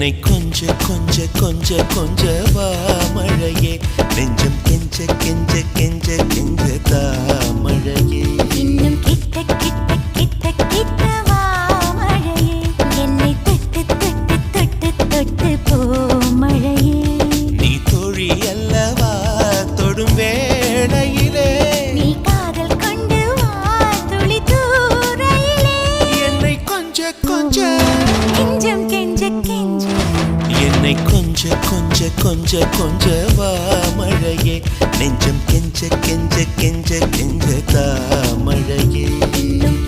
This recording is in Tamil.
என்னை கொஞ்ச கொஞ்ச கொஞ்ச கொஞ்ச வா மழையே நெஞ்சம் கெஞ்ச கெஞ்ச கெஞ்ச கெஞ்ச தா மழையே இன்னும் கிட்ட கிட்ட கிட்ட கிட்ட வா மழையே என்னை தொட்டு தொட்டு தொட்டு தொட்டு போ மழையே நீ தோழி அல்லவா தொடும் வேளையிலே நீ காதல் கொண்டு வா துளி தூரையிலே என்னை கொஞ்ச கொஞ்ச கெஞ்சம் கெஞ்ச கெஞ்ச என்னை கொஞ்ச கொஞ்ச கொஞ்ச கொஞ்ச வா மழையே நெஞ்சம் கெஞ்ச கெஞ்ச கெஞ்ச கெஞ்ச தா மழையே இன்னும்